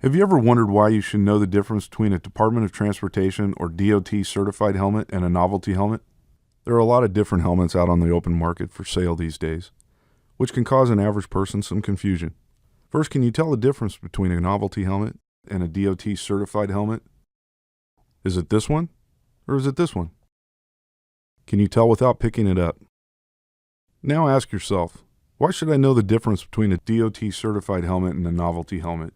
Have you ever wondered why you should know the difference between a Department of Transportation or DOT certified helmet and a novelty helmet? There are a lot of different helmets out on the open market for sale these days, which can cause an average person some confusion. First, can you tell the difference between a novelty helmet and a DOT certified helmet? Is it this one or is it this one? Can you tell without picking it up? Now ask yourself, why should I know the difference between a DOT certified helmet and a novelty helmet?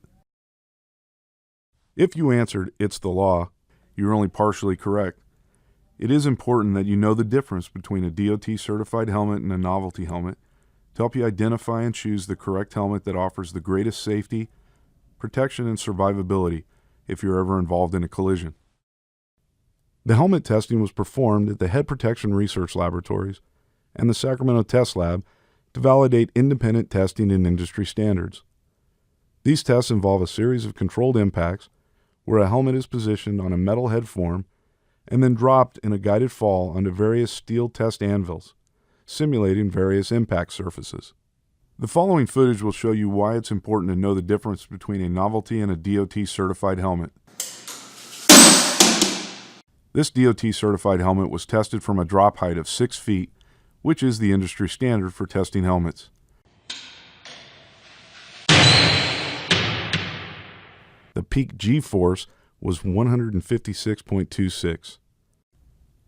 If you answered, it's the law, you're only partially correct. It is important that you know the difference between a DOT certified helmet and a novelty helmet to help you identify and choose the correct helmet that offers the greatest safety, protection, and survivability if you're ever involved in a collision. The helmet testing was performed at the Head Protection Research Laboratories and the Sacramento Test Lab to validate independent testing and industry standards. These tests involve a series of controlled impacts where a helmet is positioned on a metal head form and then dropped in a guided fall onto various steel test anvils, simulating various impact surfaces. The following footage will show you why it's important to know the difference between a novelty and a DOT certified helmet. This DOT certified helmet was tested from a drop height of 6 feet, which is the industry standard for testing helmets. The peak G-force was 156.26.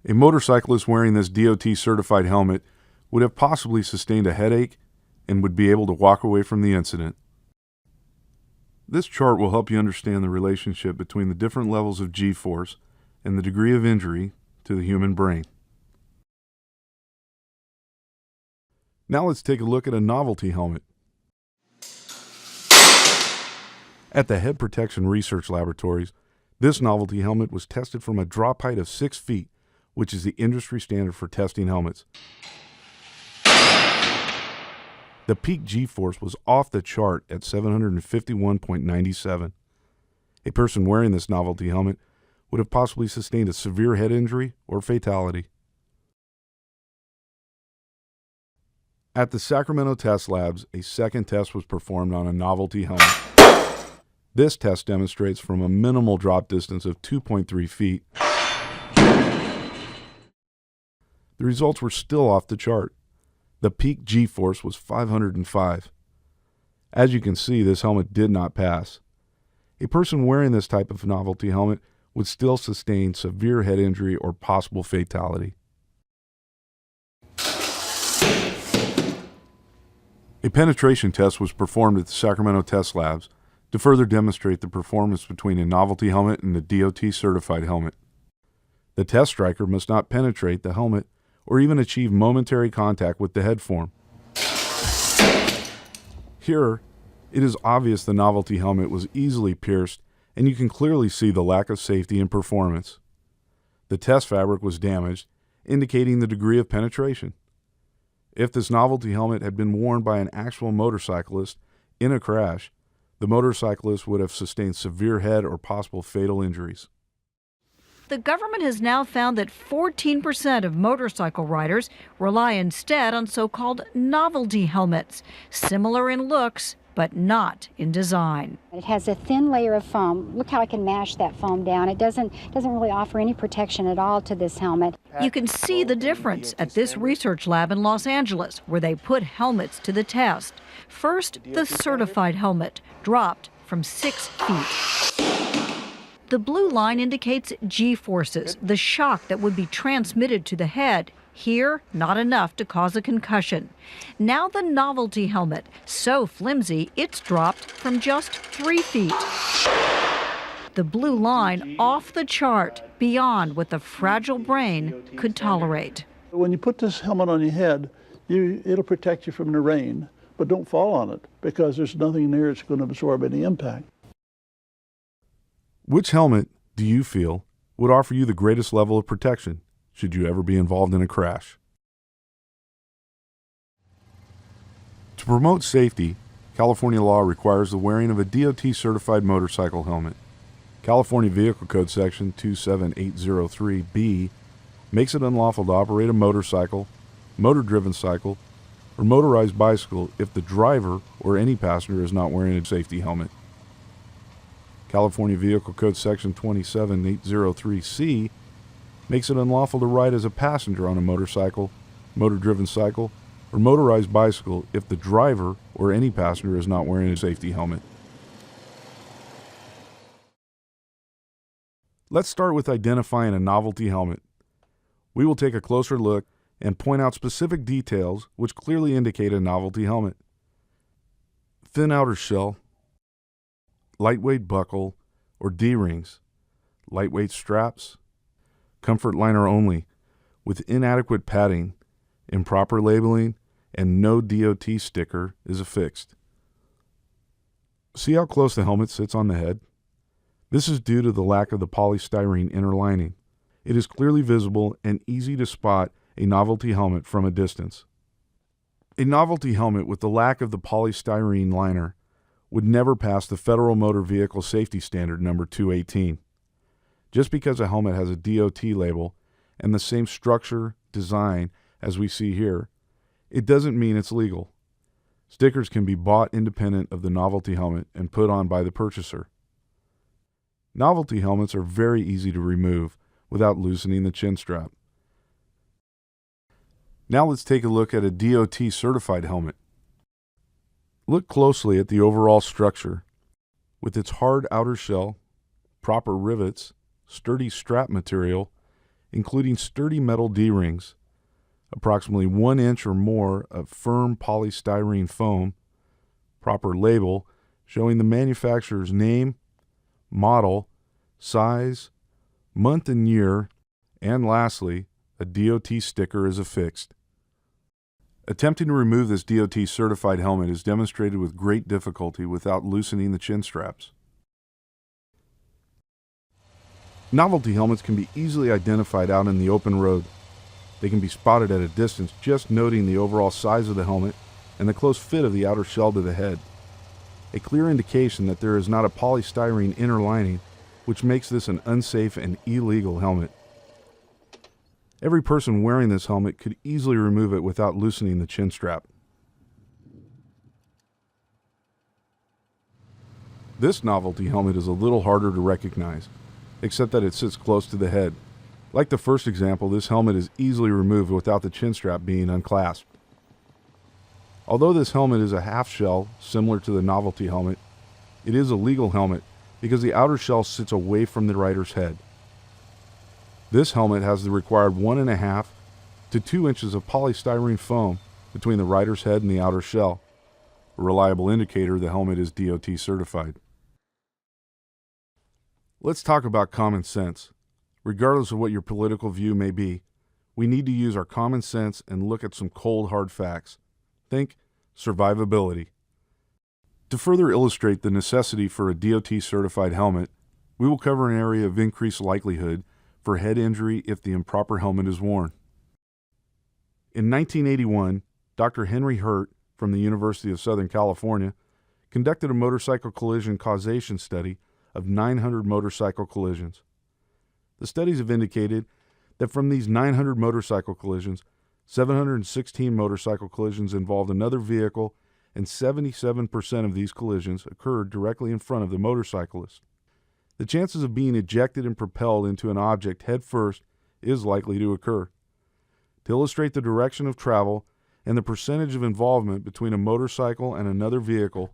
A motorcyclist wearing this DOT certified helmet would have possibly sustained a headache and would be able to walk away from the incident. This chart will help you understand the relationship between the different levels of G-force and the degree of injury to the human brain. Now let's take a look at a novelty helmet. At the Head Protection Research Laboratories, this novelty helmet was tested from a drop height of 6 feet, which is the industry standard for testing helmets. The peak G-force was off the chart at 751.97. A person wearing this novelty helmet would have possibly sustained a severe head injury or fatality. At the Sacramento Test Labs, a second test was performed on a novelty helmet. This test demonstrates from a minimal drop distance of 2.3 feet. The results were still off the chart. The peak G-force was 505. As you can see, this helmet did not pass. A person wearing this type of novelty helmet would still sustain severe head injury or possible fatality. A penetration test was performed at the Sacramento Test Labs to further demonstrate the performance between a novelty helmet and a DOT certified helmet. The test striker must not penetrate the helmet or even achieve momentary contact with the head form. Here, it is obvious the novelty helmet was easily pierced, and you can clearly see the lack of safety and performance. The test fabric was damaged, indicating the degree of penetration. If this novelty helmet had been worn by an actual motorcyclist in a crash, the motorcyclist would have sustained severe head or possible fatal injuries. The government has now found that 14% of motorcycle riders rely instead on so-called novelty helmets, similar in looks, but not in design. It has a thin layer of foam. Look how I can mash that foam down. It doesn't really offer any protection at all to this helmet. You can see the difference at this research lab in Los Angeles, where they put helmets to the test. First, the certified helmet dropped from 6 feet. The blue line indicates G-forces, the shock that would be transmitted to the head. Here, not enough to cause a concussion. Now the novelty helmet, so flimsy it's dropped from just 3 feet. The blue line off the chart, beyond what the fragile brain could tolerate. When you put this helmet on your head, it'll protect you from the rain, but don't fall on it because there's nothing there that's going to absorb any impact. Which helmet do you feel would offer you the greatest level of protection should you ever be involved in a crash? To promote safety, California law requires the wearing of a DOT-certified motorcycle helmet. California Vehicle Code Section 27803B makes it unlawful to operate a motorcycle, motor-driven cycle, or motorized bicycle if the driver or any passenger is not wearing a safety helmet. California Vehicle Code Section 27803C makes it unlawful to ride as a passenger on a motorcycle, motor-driven cycle, or motorized bicycle if the driver or any passenger is not wearing a safety helmet. Let's start with identifying a novelty helmet. We will take a closer look and point out specific details which clearly indicate a novelty helmet. Thin outer shell, lightweight buckle or D-rings, lightweight straps, comfort liner only, with inadequate padding, improper labeling, and no DOT sticker is affixed. See how close the helmet sits on the head? This is due to the lack of the polystyrene inner lining. It is clearly visible and easy to spot a novelty helmet from a distance. A novelty helmet with the lack of the polystyrene liner would never pass the Federal Motor Vehicle Safety Standard number 218. Just because a helmet has a DOT label and the same structure, design as we see here, it doesn't mean it's legal. Stickers can be bought independent of the novelty helmet and put on by the purchaser. Novelty helmets are very easy to remove without loosening the chin strap. Now let's take a look at a DOT certified helmet. Look closely at the overall structure. With its hard outer shell, proper rivets, sturdy strap material, including sturdy metal D-rings, approximately 1 inch or more of firm polystyrene foam, proper label showing the manufacturer's name, model, size, month and year, and lastly, a DOT sticker is affixed. Attempting to remove this DOT certified helmet is demonstrated with great difficulty without loosening the chin straps. Novelty helmets can be easily identified out in the open road. They can be spotted at a distance just noting the overall size of the helmet and the close fit of the outer shell to the head. A clear indication that there is not a polystyrene inner lining, which makes this an unsafe and illegal helmet. Every person wearing this helmet could easily remove it without loosening the chin strap. This novelty helmet is a little harder to recognize, except that it sits close to the head. Like the first example, this helmet is easily removed without the chin strap being unclasped. Although this helmet is a half shell, similar to the novelty helmet, it is a legal helmet because the outer shell sits away from the rider's head. This helmet has the required 1.5 to 2 inches of polystyrene foam between the rider's head and the outer shell, a reliable indicator the helmet is DOT certified. Let's talk about common sense. Regardless of what your political view may be, we need to use our common sense and look at some cold, hard facts. Think survivability. To further illustrate the necessity for a DOT certified helmet, we will cover an area of increased likelihood for head injury if the improper helmet is worn. In 1981, Dr. Henry Hurt from the University of Southern California conducted a motorcycle collision causation study of 900 motorcycle collisions. The studies have indicated that from these 900 motorcycle collisions, 716 motorcycle collisions involved another vehicle, and 77% of these collisions occurred directly in front of the motorcyclist. The chances of being ejected and propelled into an object head first is likely to occur. To illustrate the direction of travel and the percentage of involvement between a motorcycle and another vehicle,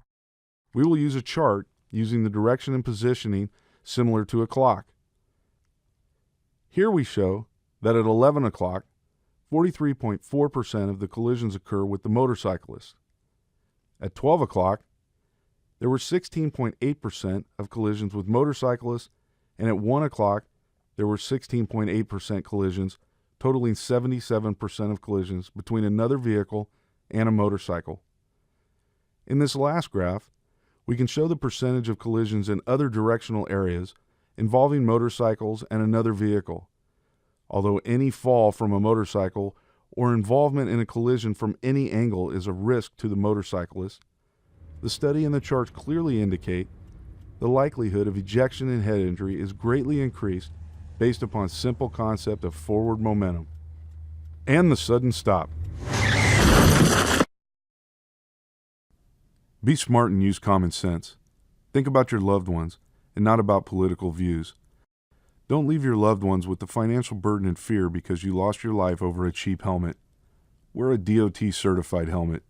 we will use a chart using the direction and positioning similar to a clock. Here we show that at 11 o'clock, 43.4% of the collisions occur with the motorcyclist. At 12 o'clock, there were 16.8% of collisions with motorcyclists, and at 1 o'clock, there were 16.8% collisions, totaling 77% of collisions between another vehicle and a motorcycle. In this last graph, we can show the percentage of collisions in other directional areas involving motorcycles and another vehicle. Although any fall from a motorcycle or involvement in a collision from any angle is a risk to the motorcyclist, the study and the charts clearly indicate the likelihood of ejection and head injury is greatly increased based upon simple concept of forward momentum and the sudden stop. Be smart and use common sense. Think about your loved ones and not about political views. Don't leave your loved ones with the financial burden and fear because you lost your life over a cheap helmet. Wear a DOT certified helmet.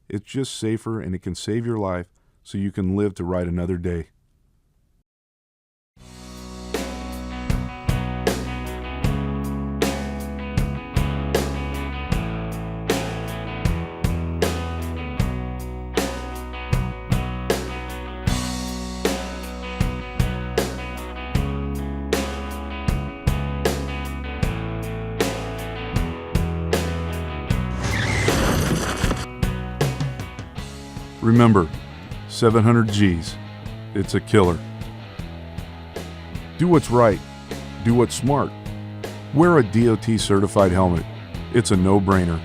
It's just safer and it can save your life so you can live to ride another day. Remember, 700 G's. It's a killer. Do what's right. Do what's smart. Wear a DOT certified helmet. It's a no-brainer.